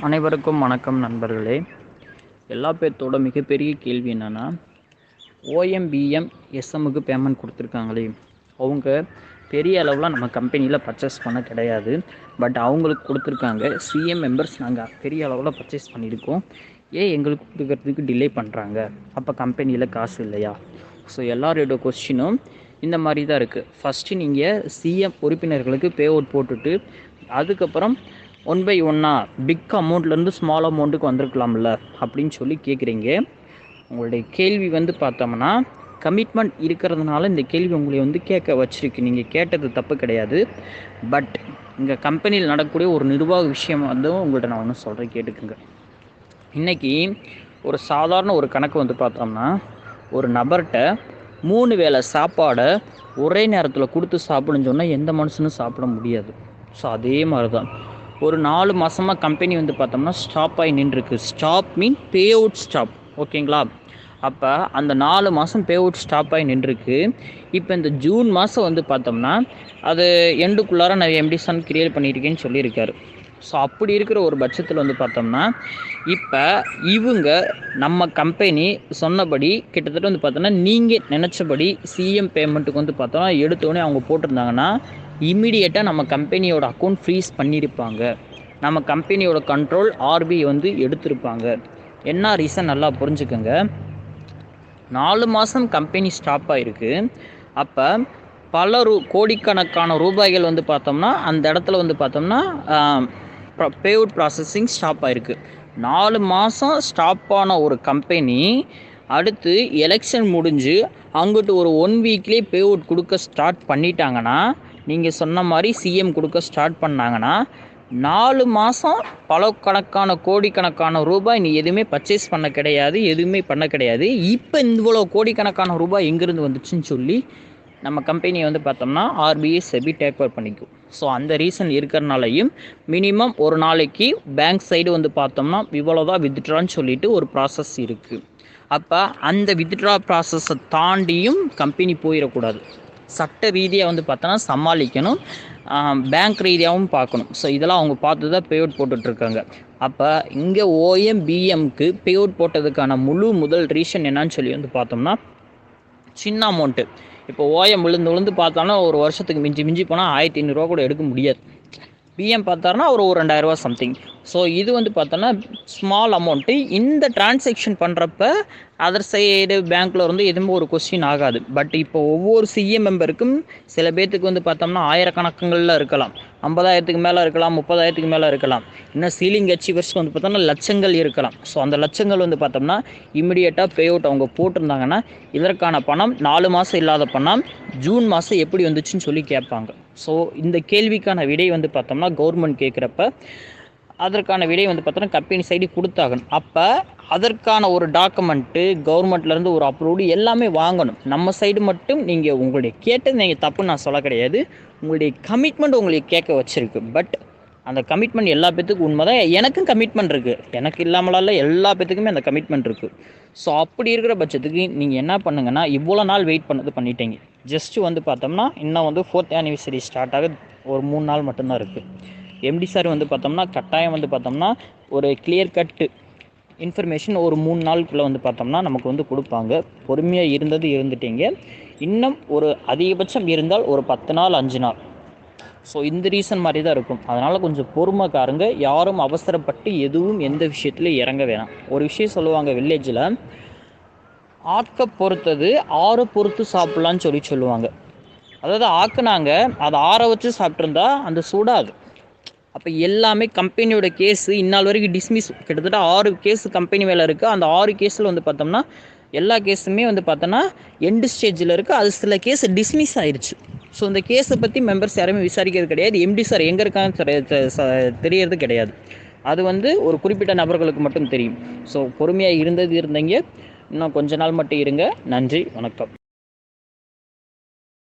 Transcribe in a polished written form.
அனைவருக்கும் வணக்கம் நண்பர்களே. எல்லா பேர்த்தோட மிகப்பெரிய கேள்வி என்னென்னா, ஓஎம்பிஎம் எஸ்எம்முக்கு பேமெண்ட் கொடுத்துருக்காங்களே, அவங்க பெரிய அளவில் நம்ம கம்பெனியில் பர்ச்சேஸ் பண்ண கிடையாது. பட் அவங்களுக்கு கொடுத்துருக்காங்க. சிஎம் மெம்பர்ஸ் நாங்கள் பெரிய அளவில் பர்ச்சேஸ் பண்ணியிருக்கோம், ஏன் எங்களுக்கு கொடுக்கறதுக்கு டிலே பண்ணுறாங்க, அப்போ கம்பெனியில் காசு இல்லையா? ஸோ எல்லாரோட கொஸ்டினும் இந்த மாதிரி தான் இருக்குது. ஃபஸ்ட்டு நீங்கள் சிஎம் உறுப்பினர்களுக்கு பே அவுட் போட்டுட்டு அதுக்கப்புறம் 1 by 1 பிக் அமௌண்ட்லேருந்து ஸ்மால் அமௌண்ட்டுக்கு வந்திருக்கலாம்ல அப்படின்னு சொல்லி கேட்குறீங்க. உங்களுடைய கேள்வி பார்த்தோம்னா கமிட்மெண்ட் இருக்கிறதுனால இந்த கேள்வி உங்களை கேட்க வச்சிருக்கு. நீங்கள் கேட்டது தப்பு கிடையாது. பட் இங்கே கம்பெனியில் நடக்கக்கூடிய ஒரு நிர்வாக விஷயம் உங்கள்கிட்ட நான் ஒன்று சொல்கிறேன், கேட்டுக்குங்க. இன்றைக்கி ஒரு சாதாரண ஒரு கணக்கு பார்த்தோம்னா, ஒரு நபர்கிட்ட 3 வேளை சாப்பாடை ஒரே நேரத்தில் கொடுத்து சாப்பிடுன்னு சொன்னால் எந்த மனுஷனும் சாப்பிட முடியாது. ஸோ அதே மாதிரி தான் ஒரு 4 மாதமாக கம்பெனி பார்த்தோம்னா ஸ்டாப் ஆகி நின்றுருக்கு. ஸ்டாப் மீன் பே அவுட் ஸ்டாப், ஓகேங்களா? அப்போ அந்த 4 மாதம் பே அவுட் ஸ்டாப் ஆகி நின்றுருக்கு. இப்போ இந்த ஜூன் மாதம் பார்த்தோம்னா அது எண்டுக்குள்ளார நான் எம்டி சன் கிரியேட் பண்ணியிருக்கேன்னு சொல்லியிருக்காரு. ஸோ அப்படி இருக்கிற ஒரு பட்சத்தில் பார்த்தோம்னா இப்போ இவங்க நம்ம கம்பெனி சொன்னபடி கிட்டத்தட்ட பார்த்தோம்னா நீங்கள் நினச்சபடி சிஎம் பேமெண்ட்டுக்கு பார்த்தோம்னா எடுத்தோடனே அவங்க போட்டிருந்தாங்கன்னா இம்மிடியேட்டாக நம்ம கம்பெனியோட அக்கௌண்ட் ஃப்ரீஸ் பண்ணியிருப்பாங்க. நம்ம கம்பெனியோட கண்ட்ரோல் ஆர்பிஐ எடுத்திருப்பாங்க. என்ன ரீசன் நல்லா புரிஞ்சுக்கோங்க. 4 மாதம் கம்பெனி ஸ்டாப் ஆகிருக்கு. அப்போ பல கோடிக்கணக்கான ரூபாய்கள் பார்த்தோம்னா அந்த இடத்துல பார்த்தோம்னா பே அவுட் ப்ராசஸிங் ஸ்டாப் ஆகிருக்கு. 4 மாதம் ஸ்டாப் ஆன ஒரு கம்பெனி அடுத்து எலெக்ஷன் முடிஞ்சு அங்கிட்டு ஒரு 1 வீக்லேயே பே அவுட் கொடுக்க ஸ்டார்ட் பண்ணிட்டாங்கன்னா, நீங்கள் சொன்ன மாதிரி சிஎம் கொடுக்க ஸ்டார்ட் பண்ணாங்கன்னா 4 மாதம் பல கணக்கான கோடிக்கணக்கான ரூபாய் நீ எதுவுமே பர்ச்சேஸ் பண்ண கிடையாது, எதுவுமே பண்ண கிடையாது. இப்போ இவ்வளோ கோடிக்கணக்கான ரூபாய் எங்கேருந்து வந்துச்சுன்னு சொல்லி நம்ம கம்பெனியை பார்த்தோம்னா ஆர்பிஐ செபி டேக் ஓவர் பண்ணிக்கும். ஸோ அந்த ரீசன் இருக்கிறனாலையும் மினிமம் ஒரு நாளைக்கு பேங்க் சைடு பார்த்தோம்னா இவ்வளோதான் வித்ட்ரான்னு சொல்லிட்டு ஒரு ப்ராசஸ் இருக்குது. அப்போ அந்த வித்ட்ரா ப்ராசஸை தாண்டியும் கம்பெனி போயிடக்கூடாது. சட்ட ரீதியாக பார்த்தோன்னா சமாளிக்கணும், பேங்க் ரீதியாகவும் பார்க்கணும். ஸோ இதெல்லாம் அவங்க பார்த்து தான் பே அவுட் போட்டுட்ருக்காங்க. அப்போ இங்கே ஓஎம்பிஎம்க்கு பே அவுட் போட்டதுக்கான முதல் ரீசன் என்னான்னு சொல்லி பார்த்தோம்னா சின்ன அமௌண்ட்டு. இப்போ ஓஎம் விழுந்து பார்த்தோன்னா ஒரு வருஷத்துக்கு மிஞ்சி போனால் 1500 கூட எடுக்க முடியாது. பிஎம் பார்த்தாருன்னா ஒரு 2000 சம்திங். ஸோ இது பார்த்தோன்னா ஸ்மால் அமௌண்ட்டு. இந்த டிரான்சாக்ஷன் பண்ணுறப்ப அதர் சைடு பேங்க்கில் எதுவுமே ஒரு கொஸ்டின் ஆகாது. பட் இப்போ ஒவ்வொரு சிஎம் மெம்பருக்கும் சில பேர்த்துக்கு பார்த்தோம்னா ஆயிரக்கணக்குகளில் இருக்கலாம், 50,000க்கு மேலே இருக்கலாம், 30,000க்கு மேலே இருக்கலாம். இன்னும் சீலிங் அச்சீவர்ஸ்க்கு பார்த்தோம்னா லட்சங்கள் இருக்கலாம். ஸோ அந்த லட்சங்கள் பார்த்தோம்னா இமிடியேட்டாக பே அவுட் அவங்க போட்டிருந்தாங்கன்னா இதற்கான பணம் 4 மாதம் இல்லாத பணம் ஜூன் மாதம் எப்படி வந்துச்சுன்னு சொல்லி கேட்பாங்க. ஸோ இந்த கேள்விக்கான விடை பார்த்தோம்னா கவர்மெண்ட் கேட்குறப்ப அதற்கான விடை பார்த்தோம்னா கம்பெனி சைடு கொடுத்தாகணும். அப்போ அதற்கான ஒரு டாக்குமெண்ட்டு கவர்மெண்ட்லேருந்து ஒரு அப்ரூவ்டு எல்லாமே வாங்கணும். நம்ம சைடு மட்டும் நீங்கள் உங்களுடைய கேட்டது நீங்கள் தப்புன்னு நான் சொல்ல கிடையாது. உங்களுடைய கமிட்மெண்ட் உங்களுக்கு கேட்க வச்சுருக்கு. பட் அந்த கமிட்மெண்ட் எல்லா பேத்துக்கும் உண்மை தான். எனக்கும் கமிட்மெண்ட் இருக்குது, எனக்கு இல்லாமலால எல்லா பேத்துக்குமே அந்த கமிட்மெண்ட் இருக்குது. ஸோ அப்படி இருக்கிற பட்சத்துக்கு நீங்கள் என்ன பண்ணுங்கன்னா, இவ்வளோ நாள் வெயிட் பண்ணிட்டீங்க. ஜஸ்ட்டு பார்த்தோம்னா இன்னும் 4th anniversary ஸ்டார்ட் ஆக ஒரு 3 நாள் மட்டும்தான் இருக்குது. எம்டி சார் பார்த்தோம்னா கட்டாயம் பார்த்தோம்னா ஒரு கிளியர் கட்டு இன்ஃபர்மேஷன் ஒரு 3 நாளுக்குள்ளே பார்த்தோம்னா நமக்கு கொடுப்பாங்க. பொறுமையாக இருந்துட்டீங்க. இன்னும் ஒரு அதிகபட்சம் இருந்தால் ஒரு 10 நாள் 5 நாள். ஸோ இந்த ரீசன் மாதிரி தான் இருக்கும். அதனால் கொஞ்சம் பொறுமைக்காருங்க. யாரும் அவசரப்பட்டு எதுவும் எந்த விஷயத்துலையும் இறங்க வேணாம். ஒரு விஷயம் சொல்லுவாங்க வில்லேஜில், ஆக்க பொறுத்தது ஆறு பொறுத்து சாப்பிட்லான்னு சொல்லுவாங்க. அதாவது ஆக்குனாங்க அதை ஆற வச்சு சாப்பிட்ருந்தா அந்த சூடாது. அப்போ எல்லாமே கம்பெனியோட கேஸு இந்நாள் வரைக்கும் டிஸ்மிஸ், கிட்டத்தட்ட 6 கேஸு கம்பெனி மேலே இருக்குது. அந்த 6 கேஸில் பார்த்தோம்னா எல்லா கேஸுமே பார்த்தோன்னா எண்டு ஸ்டேஜில் இருக்குது. அது சில கேஸ் டிஸ்மிஸ் ஆயிடுச்சு. ஸோ இந்த கேஸை பற்றி மெம்பர்ஸ் யாருமே விசாரிக்கிறது கிடையாது. எம்டி சார் எங்கே இருக்கான்னு தெரியறது கிடையாது. அது ஒரு குறிப்பிட்ட நபர்களுக்கு மட்டும் தெரியும். ஸோ பொறுமையாக இருந்தீங்க. இன்னும் கொஞ்ச நாள் மட்டும் இருங்க. நன்றி, வணக்கம்.